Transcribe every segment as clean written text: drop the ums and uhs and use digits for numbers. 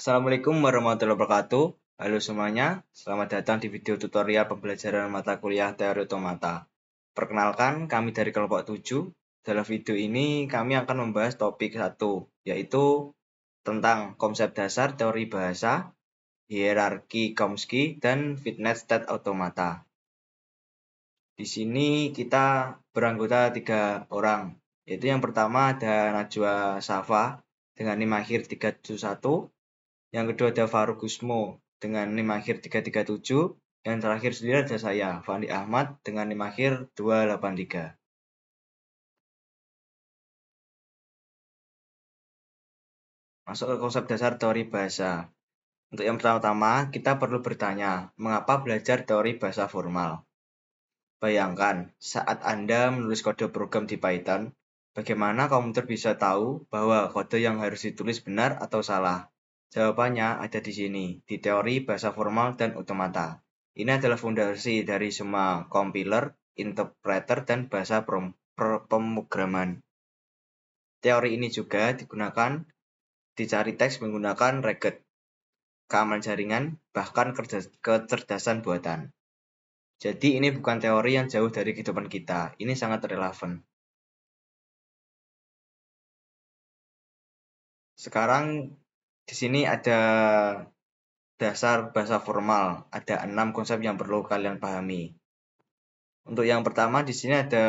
Assalamualaikum warahmatullahi wabarakatuh. Halo semuanya, selamat datang di video tutorial pembelajaran mata kuliah Teori Otomata. Perkenalkan, kami dari kelompok 7. Dalam video ini kami akan membahas topik 1, yaitu tentang konsep dasar teori bahasa, hierarki Chomsky, dan fitness state automata. Di sini kita beranggota 3 orang, yaitu yang pertama ada Najwa Safa dengan NIM akhir 371. Yang kedua ada Faruk Gusmo dengan NIM akhir 337. Yang terakhir sendiri ada saya, Fandi Ahmad dengan NIM akhir 283. Masuk ke konsep dasar teori bahasa. Untuk yang pertama-tama, kita perlu bertanya, mengapa belajar teori bahasa formal? Bayangkan, saat Anda menulis kode program di Python, bagaimana komputer bisa tahu bahwa kode yang harus ditulis benar atau salah? Jawabannya ada di sini, di teori bahasa formal dan otomata. Ini adalah fondasi dari semua compiler, interpreter, dan bahasa pemrograman. Teori ini juga digunakan dicari teks menggunakan reged, keamanan jaringan, bahkan kecerdasan buatan. Jadi ini bukan teori yang jauh dari kehidupan kita, ini sangat relevan. Sekarang di sini ada dasar bahasa formal, ada 6 konsep yang perlu kalian pahami. Untuk yang pertama di sini ada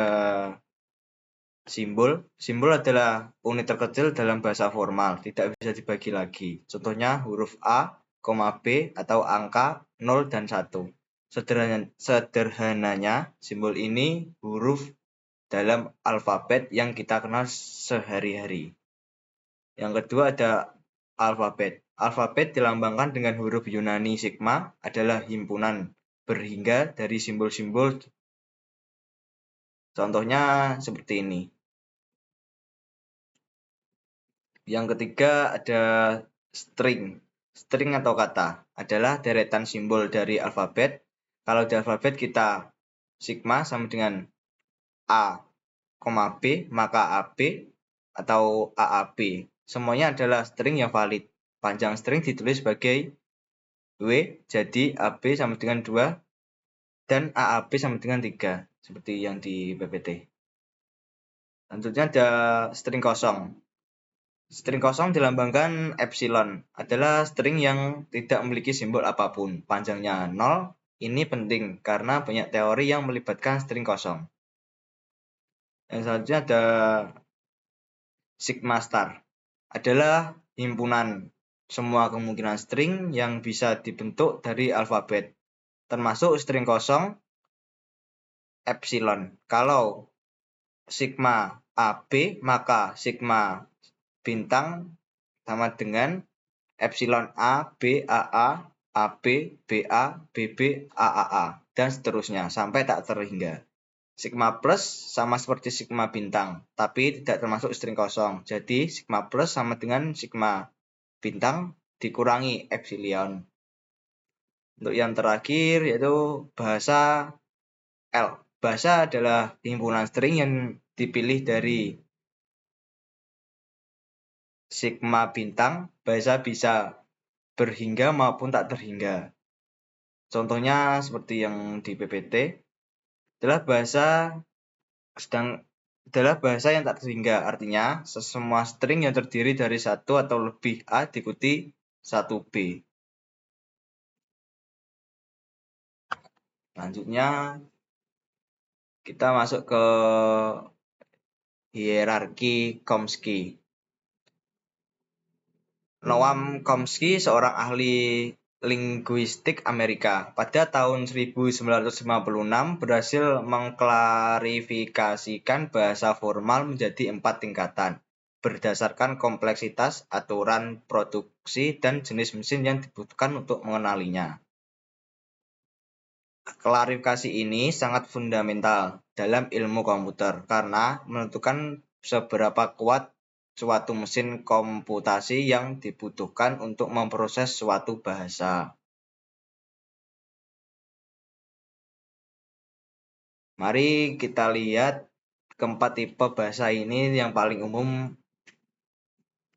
simbol. Simbol adalah unit terkecil dalam bahasa formal, tidak bisa dibagi lagi. Contohnya huruf A, B atau angka 0 dan 1. Sederhananya, simbol ini huruf dalam alfabet yang kita kenal sehari-hari. Yang kedua ada alfabet. Alfabet dilambangkan dengan huruf Yunani sigma, adalah himpunan berhingga dari simbol-simbol. Contohnya seperti ini. Yang ketiga ada string. String atau kata adalah deretan simbol dari alfabet. Kalau di alfabet kita sigma sama dengan A, B, maka AB atau AAB. Semuanya adalah string yang valid. Panjang string ditulis sebagai W, jadi AB sama dengan 2 dan AAB sama dengan 3, seperti yang di PPT. Selanjutnya ada string kosong. String kosong dilambangkan epsilon, adalah string yang tidak memiliki simbol apapun. Panjangnya 0, ini penting karena banyak teori yang melibatkan string kosong. Yang selanjutnya ada sigma star, adalah himpunan semua kemungkinan string yang bisa dibentuk dari alfabet, termasuk string kosong epsilon. Kalau sigma AB, maka sigma bintang sama dengan epsilon A, B, AA, AB, BA, BB, AAA, dan seterusnya sampai tak terhingga. Sigma plus sama seperti sigma bintang, tapi tidak termasuk string kosong. Jadi sigma plus sama dengan sigma bintang dikurangi epsilon. Untuk yang terakhir yaitu bahasa L. Bahasa adalah himpunan string yang dipilih dari sigma bintang. Bahasa bisa berhingga maupun tak terhingga. Contohnya seperti yang di PPT adalah bahasa yang tak terhingga, artinya semua string yang terdiri dari 1 atau lebih A diikuti 1 B. Selanjutnya kita masuk ke hierarki Chomsky. Noam Chomsky, seorang ahli linguistik Amerika, pada tahun 1956 berhasil mengklarifikasikan bahasa formal menjadi 4 tingkatan berdasarkan kompleksitas, aturan produksi, dan jenis mesin yang dibutuhkan untuk mengenalinya. Klarifikasi ini sangat fundamental dalam ilmu komputer karena menentukan seberapa kuat suatu mesin komputasi yang dibutuhkan untuk memproses suatu bahasa. Mari kita lihat keempat tipe bahasa ini yang paling umum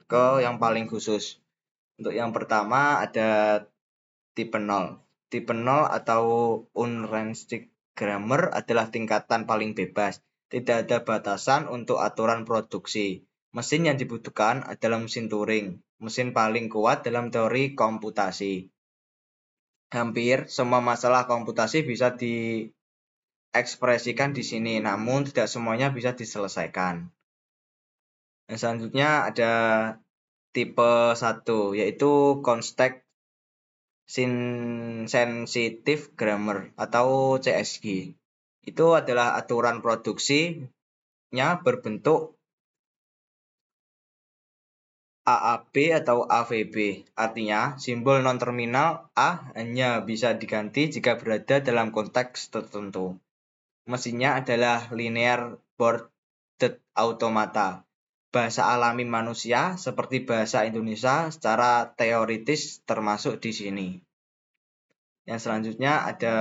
ke yang paling khusus. Untuk yang pertama ada tipe 0. Tipe 0 atau unrestricted grammar adalah tingkatan paling bebas. Tidak ada batasan untuk aturan produksi. Mesin yang dibutuhkan adalah mesin Turing, mesin paling kuat dalam teori komputasi. Hampir semua masalah komputasi bisa diekspresikan di sini, namun tidak semuanya bisa diselesaikan. Yang selanjutnya ada tipe 1, yaitu context sensitive grammar atau CSG. Itu adalah aturan produksinya berbentuk AAB atau AVB. Artinya, simbol non-terminal A hanya bisa diganti jika berada dalam konteks tertentu. Mesinnya adalah linear boarded automata. Bahasa alami manusia seperti bahasa Indonesia secara teoritis termasuk di sini. Yang selanjutnya ada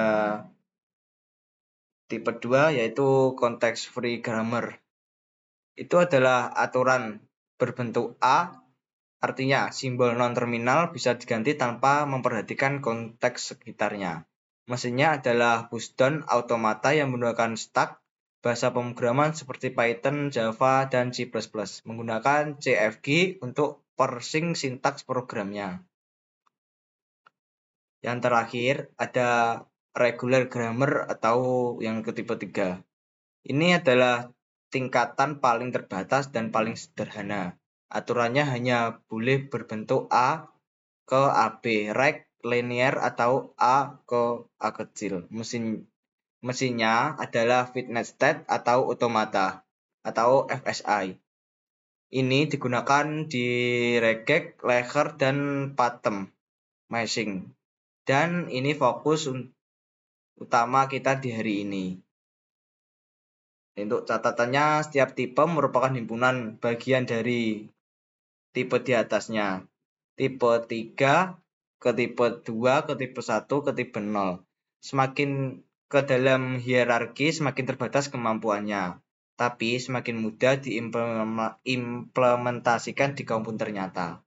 tipe 2 yaitu context free grammar. Itu adalah aturan berbentuk A, artinya simbol non-terminal bisa diganti tanpa memperhatikan konteks sekitarnya. Mesinnya adalah pushdown automata yang menggunakan stack bahasa pemrograman seperti Python, Java, dan C++, menggunakan CFG untuk parsing sintaks programnya. Yang terakhir ada regular grammar atau yang ketipe 3. Ini adalah tingkatan paling terbatas dan paling sederhana. Aturannya hanya boleh berbentuk A ke AB, linear atau A ke A kecil. Mesinnya adalah fitness state atau automata atau FSI. Ini digunakan di regek, layer, dan pattern matching. Dan ini fokus utama kita di hari ini. Untuk catatannya, setiap tipe merupakan himpunan bagian dari tipe di atasnya. Tipe 3 ke tipe 2 ke tipe 1 ke tipe 0. Semakin ke dalam hierarki semakin terbatas kemampuannya, tapi semakin mudah diimplementasikan di komputer nyata.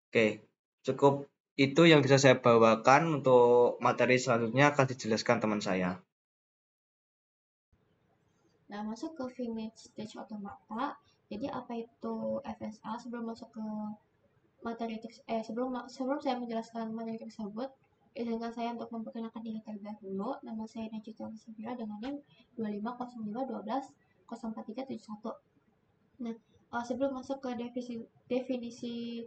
Oke, cukup itu yang bisa saya bawakan. Untuk materi selanjutnya akan dijelaskan teman saya. Nah, masuk ke finite stage automata. Jadi apa itu FSA? Sebelum masuk ke materi sebelum saya menjelaskan materi tersebut, izinkan saya untuk memperkenalkan diri terlebih dahulu. Nama saya Najita Safira dengan NIM 2505120431. Nah, sebelum masuk ke definisi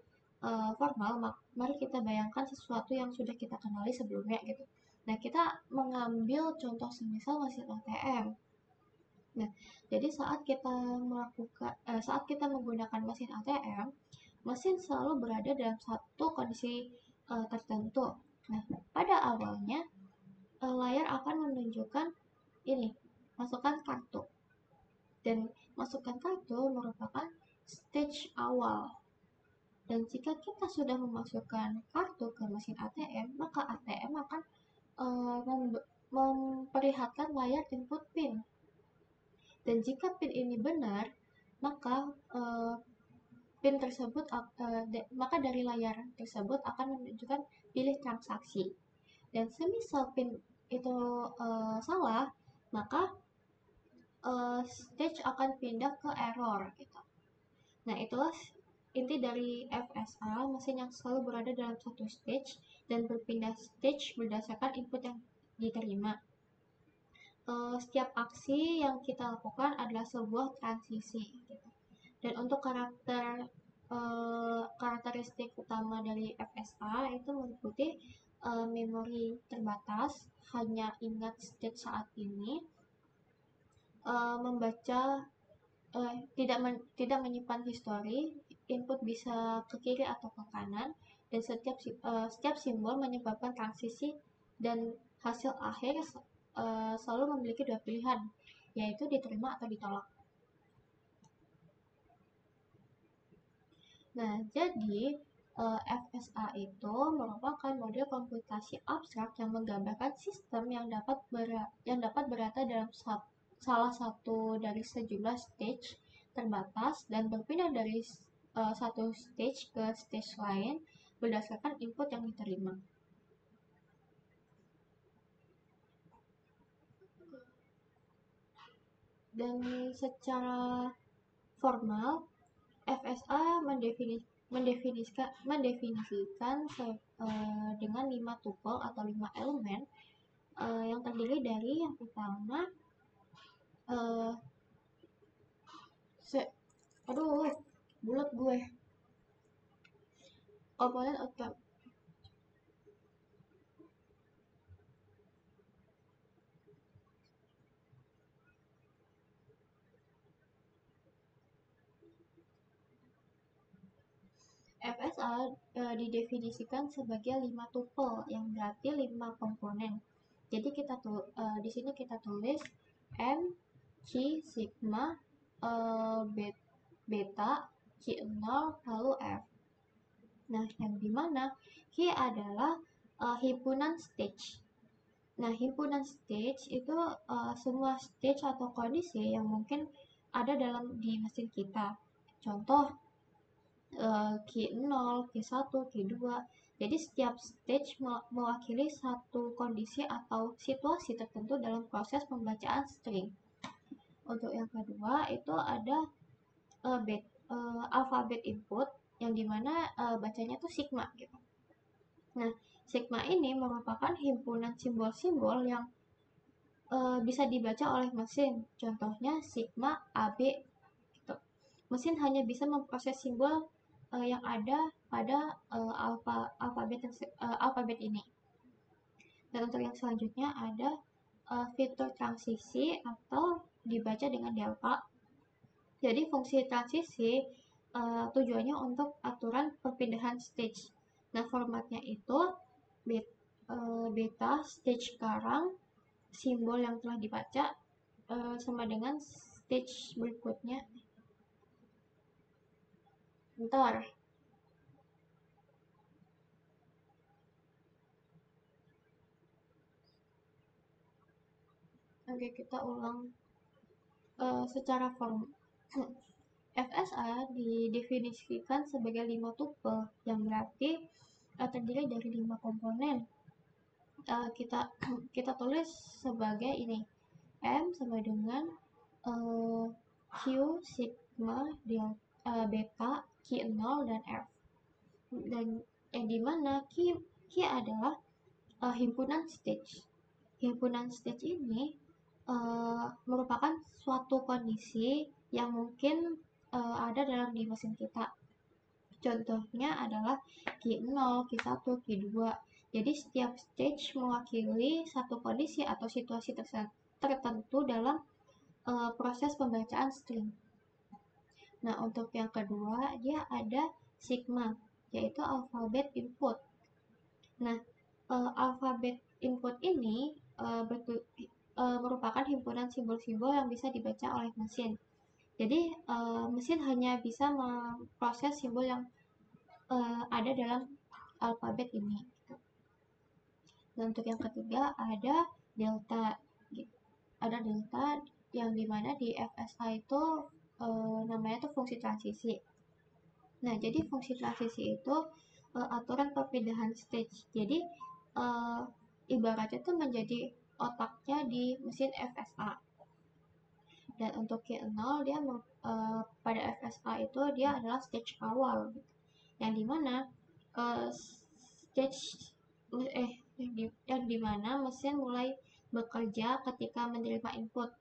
formal, mari kita bayangkan sesuatu yang sudah kita kenali sebelumnya gitu. Nah, kita mengambil contoh semisal mesin ATM. Nah, jadi saat kita menggunakan mesin ATM, mesin selalu berada dalam satu kondisi tertentu. Nah, pada awalnya layar akan menunjukkan ini, masukkan kartu. Dan masukkan kartu merupakan stage awal. Dan jika kita sudah memasukkan kartu ke mesin ATM, maka ATM akan memperlihatkan layar input PIN. Dan jika PIN ini benar, maka PIN tersebut maka dari layar tersebut akan menunjukkan pilih transaksi. Dan semisal PIN itu salah, maka stage akan pindah ke error gitu. Nah, itulah inti dari FSA, mesin yang selalu berada dalam satu stage dan berpindah stage berdasarkan input yang diterima. Setiap aksi yang kita lakukan adalah sebuah transisi gitu. Dan untuk karakteristik utama dari FSA itu meliputi memori terbatas, hanya ingat state saat ini, membaca tidak menyimpan histori, input bisa ke kiri atau ke kanan, dan setiap simbol menyebabkan transisi, dan hasil akhir selalu memiliki dua pilihan, yaitu diterima atau ditolak. Nah, jadi FSA itu merupakan model komputasi abstrak yang menggambarkan sistem yang dapat berada dalam salah satu dari sejumlah stage terbatas dan berpindah dari satu stage ke stage lain berdasarkan input yang diterima. Dan secara formal, FSA mendefinisikan dengan 5 tuple atau 5 elemen yang terdiri dari yang pertama uh, bulat gue komponen atau FSA didefinisikan sebagai 5 tuple yang berarti 5 komponen. Jadi di sini kita tulis M, Q, sigma, beta, Q0, lalu F. Nah, yang dimana Q adalah himpunan stage. Nah, himpunan stage itu semua stage atau kondisi yang mungkin ada di mesin kita. Contoh, Q0, Q1, Q2. Jadi setiap stage mewakili satu kondisi atau situasi tertentu dalam proses pembacaan string. Untuk yang kedua itu ada alfabet input yang dimana bacanya tuh sigma gitu. Nah, sigma ini merupakan himpunan simbol-simbol yang bisa dibaca oleh mesin. Contohnya sigma AB gitu. Mesin hanya bisa memproses simbol yang ada pada alfabet ini. Dan untuk yang selanjutnya ada fitur transisi atau dibaca dengan delta. Jadi fungsi transisi tujuannya untuk aturan perpindahan stage. Nah, formatnya itu beta stage sekarang, simbol yang telah dibaca sama dengan stage berikutnya. Bentar. Oke, kita ulang secara form. FSA didefinisikan sebagai 5 tuple yang berarti terdiri dari 5 komponen. Kita tulis sebagai ini. M sama dengan Q, sigma, beta, Q0, dan F. Dan dimana Q adalah himpunan stage. Himpunan stage ini merupakan suatu kondisi yang mungkin ada di mesin kita. Contohnya adalah Q0, Q1, Q2. Jadi setiap stage mewakili satu kondisi atau situasi tertentu dalam proses pembacaan string. Nah, untuk yang kedua, dia ada sigma, yaitu alfabet input. Nah, alfabet input ini merupakan himpunan simbol-simbol yang bisa dibaca oleh mesin. Jadi, mesin hanya bisa memproses simbol yang ada dalam alfabet ini. Dan untuk yang ketiga ada delta. Ada delta yang dimana di FSA itu namanya tuh fungsi transisi. Nah, jadi fungsi transisi itu aturan perpindahan stage. Jadi ibaratnya tuh menjadi otaknya di mesin FSA. Dan untuk Q0 dia pada FSA itu dia adalah stage awal gitu. Yang dimana stage yang dimana mesin mulai bekerja ketika menerima input.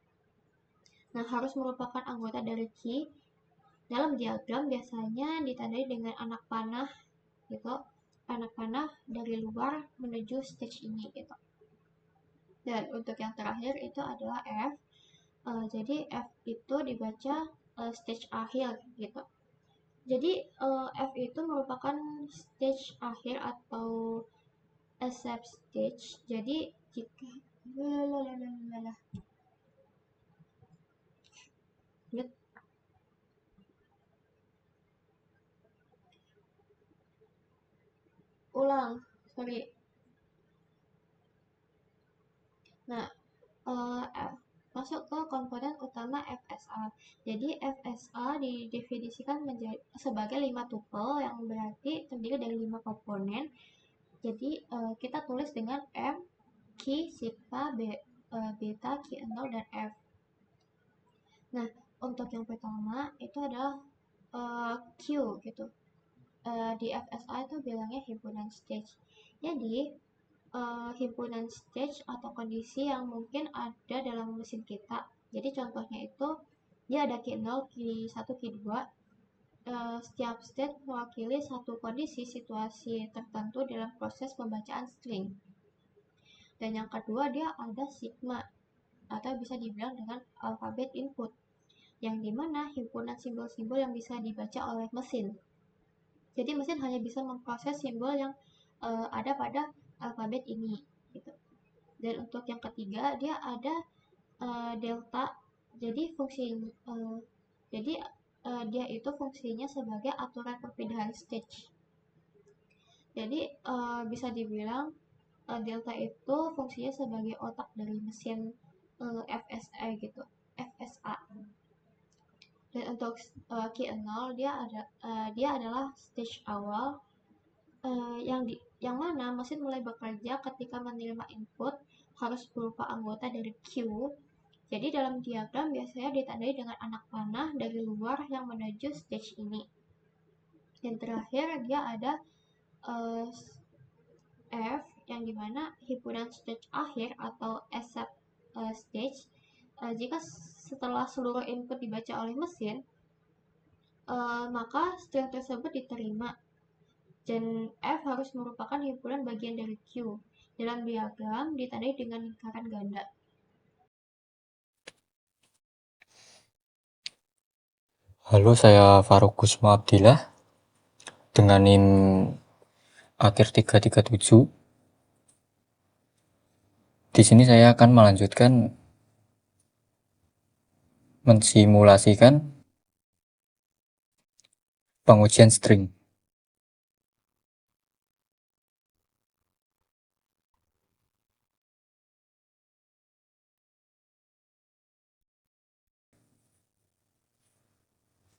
Nah, harus merupakan anggota dari key. Dalam diagram biasanya ditandai dengan anak panah gitu. Anak panah dari luar menuju stage ini gitu. Dan untuk yang terakhir itu adalah F. Jadi F itu dibaca stage akhir gitu. Jadi F itu merupakan stage akhir atau accept stage. Jadi jika ulang, sorry. Nah, masuk ke komponen utama FSA. Jadi FSA didefinisikan sebagai 5 tuple yang berarti terdiri dari 5 komponen. Jadi kita tulis dengan M, Q, sigma, beta, Q0, dan F. Nah, untuk yang pertama itu adalah Q gitu. Di FSA itu bilangnya himpunan stage. Jadi himpunan stage atau kondisi yang mungkin ada dalam mesin kita. Jadi contohnya itu dia ada Q0, Q1, Q2. Setiap state mewakili satu kondisi situasi tertentu dalam proses pembacaan string. Dan yang kedua dia ada sigma atau bisa dibilang dengan alfabet input, yang dimana himpunan simbol-simbol yang bisa dibaca oleh mesin. Jadi mesin hanya bisa memproses simbol yang ada pada alfabet ini gitu. Dan untuk yang ketiga dia ada delta. Jadi dia itu fungsinya sebagai aturan perpindahan stage. Jadi bisa dibilang delta itu fungsinya sebagai otak dari mesin FSA gitu, FSA. Dan untuk Q0 dia adalah stage awal yang mana mesin mulai bekerja ketika menerima input harus berupa anggota dari Q. Jadi dalam diagram biasanya ditandai dengan anak panah dari luar yang menuju stage ini. Dan terakhir dia ada F, yang dimana himpunan stage akhir atau accept stage. Jika setelah seluruh input dibaca oleh mesin, maka string tersebut diterima. Dan F harus merupakan himpunan bagian dari Q. Dalam diagram ditandai dengan lingkaran ganda. Halo, saya Faruk Gusma Abdillah dengan NIM akhir 337. Di sini saya akan melanjutkan mensimulasikan pengujian string.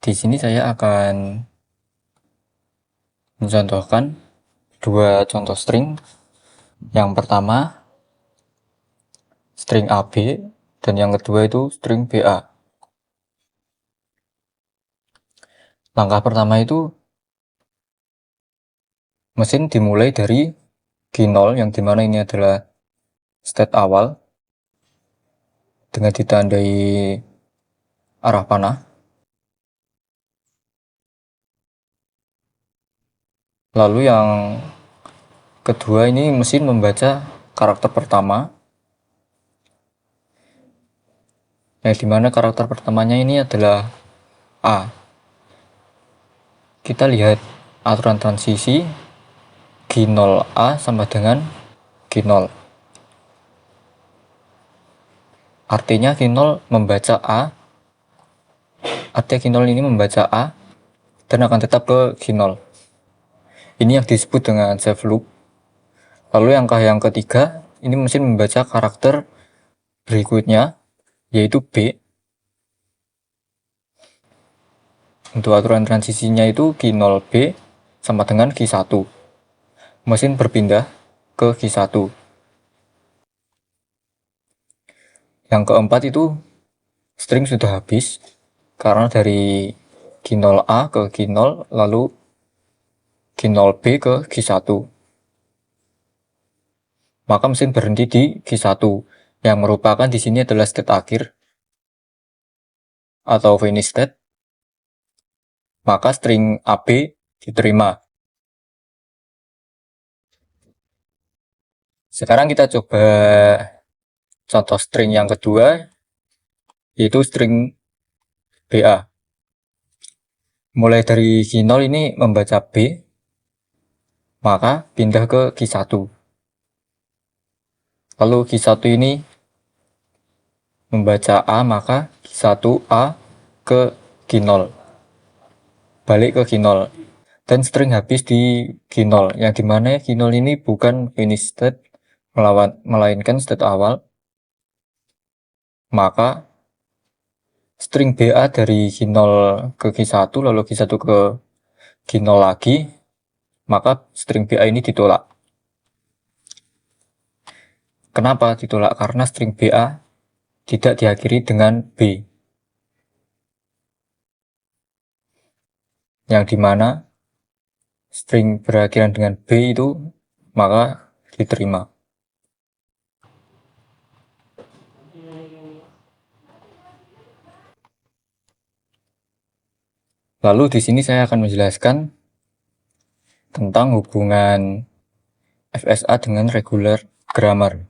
Di sini saya akan mencontohkan dua contoh string. Yang pertama string AB dan yang kedua itu string BA. Langkah pertama itu mesin dimulai dari Q0 yang dimana ini adalah state awal dengan ditandai arah panah. Lalu yang kedua ini mesin membaca karakter pertama, yang dimana karakter pertamanya ini adalah A. Kita lihat aturan transisi Q0A sama dengan Q0. Artinya Q0 membaca A, artinya Q0 ini membaca A dan akan tetap ke Q0. Ini yang disebut dengan safe loop. Lalu yang ketiga, ini mesin membaca karakter berikutnya, yaitu B. Untuk aturan transisinya itu Q0B sama dengan Q1. Mesin berpindah ke Q1. Yang keempat itu string sudah habis karena dari Q0A ke Q0 lalu Q0B ke Q1. Maka mesin berhenti di Q1 yang merupakan di sini adalah state akhir atau finish state. Maka string AB diterima. Sekarang kita coba contoh string yang kedua, yaitu string BA. Mulai dari Q0 ini membaca B, maka pindah ke Q1. Lalu Q1 ini membaca A, maka Q1A ke Q0. Balik ke Q0. Dan string habis di Q0, yang dimana Q0 ini bukan finish state, melainkan state awal. maka string BA dari Q0 ke Q1 lalu Q1 ke Q0 lagi, maka string BA ini ditolak. Kenapa ditolak? Karena string BA tidak diakhiri dengan B, yang dimana string berakhiran dengan B itu maka diterima. Lalu di sini saya akan menjelaskan tentang hubungan FSA dengan regular grammar.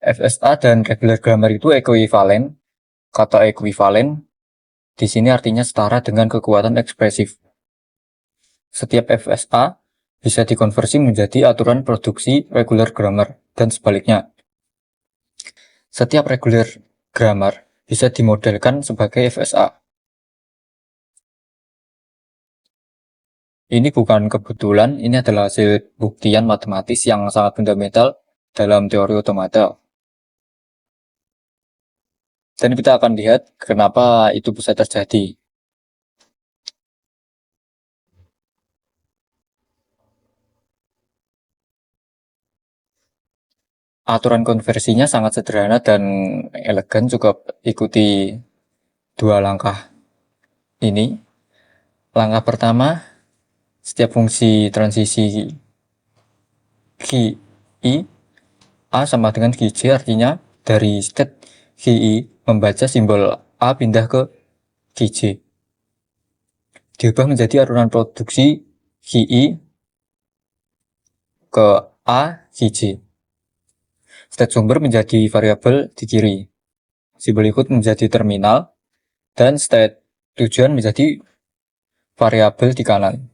FSA dan regular grammar itu ekuivalen. Kata ekuivalen di sini artinya setara dengan kekuatan ekspresif. Setiap FSA bisa dikonversi menjadi aturan produksi regular grammar dan sebaliknya. Setiap regular grammar bisa dimodelkan sebagai FSA. Ini bukan kebetulan, ini adalah hasil buktian matematis yang sangat fundamental dalam teori otomata. Dan kita akan lihat kenapa itu bisa terjadi. Aturan konversinya sangat sederhana dan elegan, cukup ikuti dua langkah ini. Langkah pertama, setiap fungsi transisi QI A sama dengan QJ, artinya dari state QI membaca simbol A pindah ke QJ. Diubah menjadi aturan produksi QI ke A QJ. State sumber menjadi variabel di kiri. Simbol input menjadi terminal dan state tujuan menjadi variabel di kanan.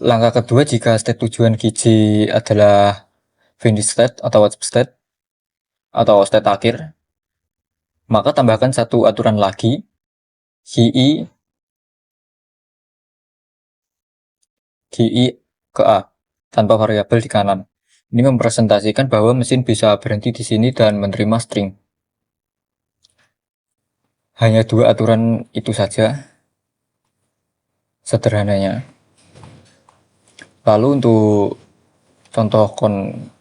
Langkah kedua, jika state tujuan QJ adalah finish state atau what's state atau state akhir, maka tambahkan satu aturan lagi, QI ke A tanpa variabel di kanan. Ini mempresentasikan bahwa mesin bisa berhenti di sini dan menerima string. Hanya dua aturan itu saja sederhananya. Lalu untuk contoh konkretnya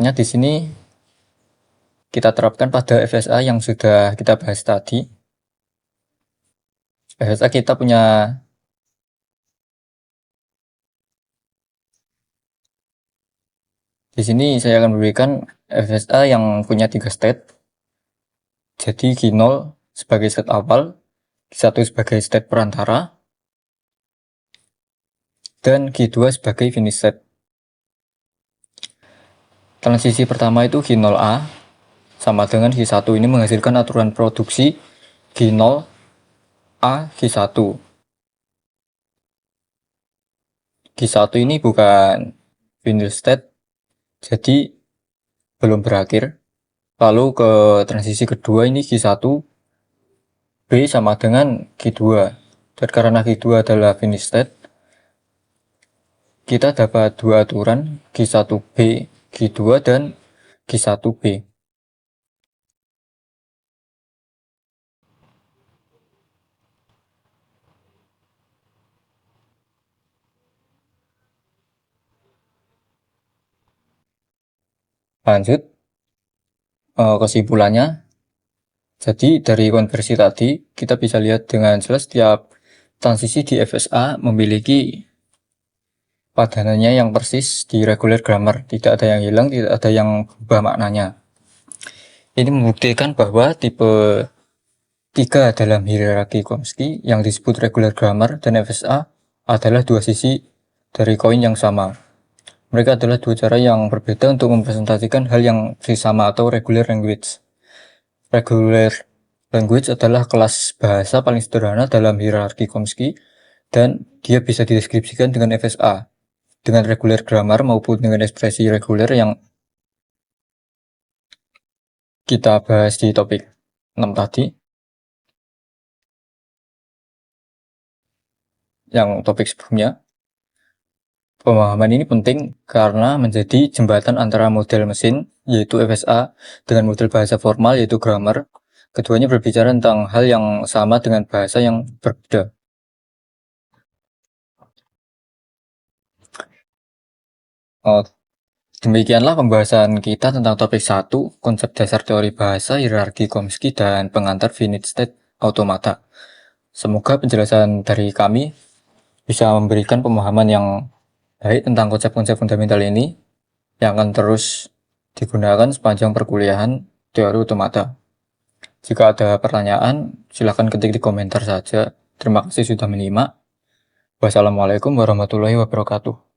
di sini kita terapkan pada FSA yang sudah kita bahas tadi. FSA kita punya di sini saya akan memberikan FSA yang punya 3 state. Jadi Q0 sebagai state awal, Q1 sebagai state perantara, dan Q2 sebagai finish state. Transisi pertama itu Q0A sama dengan Q1. Ini menghasilkan aturan produksi Q0A Q1. Q1 ini bukan finish state, jadi belum berakhir. Lalu ke transisi kedua ini Q1 B sama dengan Q2. Dan karena Q2 adalah finish state, kita dapat dua aturan, Q1B, Q2, dan Q1B. Lanjut, kesimpulannya. Jadi dari konversi tadi, kita bisa lihat dengan jelas setiap transisi di FSA memiliki padanannya yang persis di regular grammar. Tidak ada yang hilang, tidak ada yang berubah maknanya. Ini membuktikan bahwa tipe 3 dalam hierarki Chomsky yang disebut regular grammar dan FSA adalah dua sisi dari koin yang sama. Mereka adalah dua cara yang berbeda untuk mempresentasikan hal yang sama atau regular language. Regular language adalah kelas bahasa paling sederhana dalam hierarki Chomsky dan dia bisa dideskripsikan dengan FSA, dengan regular grammar maupun dengan ekspresi reguler yang kita bahas di topik 6 tadi. yang topik sebelumnya. Pemahaman ini penting karena menjadi jembatan antara model mesin, yaitu FSA, dengan model bahasa formal, yaitu grammar. Keduanya berbicara tentang hal yang sama dengan bahasa yang berbeda. Demikianlah pembahasan kita tentang topik 1, konsep dasar teori bahasa, hierarki Chomsky, dan pengantar finite state automata. Semoga penjelasan dari kami bisa memberikan pemahaman yang baik tentang konsep-konsep fundamental ini yang akan terus digunakan sepanjang perkuliahan teori automata. Jika ada pertanyaan, silakan ketik di komentar saja. Terima kasih sudah menyimak. Wassalamualaikum warahmatullahi wabarakatuh.